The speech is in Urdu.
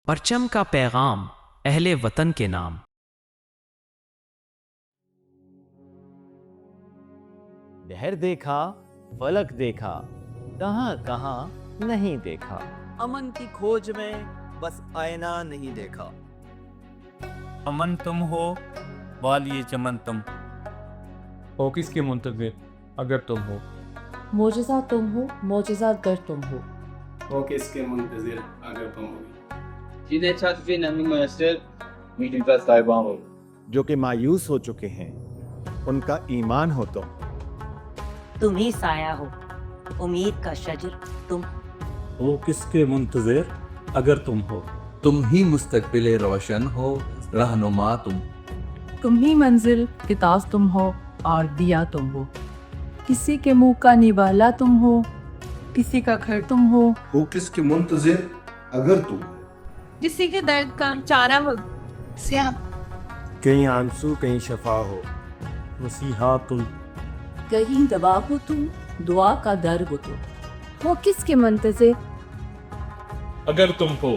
پرچم کا پیغام اہل وطن کے نام۔ دہر دیکھا، فلک دیکھا، کہاں کہاں نہیں دیکھا، امن کی کھوج میں بس آئینہ نہیں دیکھا۔ امن تم ہو، والیے چمن تم ہو کس کے منتظر اگر تم ہو، معجزہ تم ہو، معجزہ گر تم ہو کس کے منتظر اگر تم ہو۔ جنہیں چھت پہ نمی میسر میٹنگ کا صاحبان ہو، جو کہ مایوس ہو چکے ہیں ان کا ایمان ہو تم ہی سایہ ہو، امید کا شجر تم۔ وہ کس کے منتظر اگر تم ہو، تم ہی مستقبل روشن ہو، رہنما تم۔ تم ہی منزل کے تاج تم ہو اور دیا تم ہو، کسی کے منہ کا نوالا تم ہو، کسی کا گھر تم ہو۔ وہ کس کے منتظر اگر تم ہو، کسی کے درد کا چارہ ہو، سیاہ۔ کہیں آنسو کہیں شفا ہو، مسیحا تم۔ کہیں دوا ہو تم، دعا کا در ہو تم۔ وہ کس کے منتظر اگر تم ہو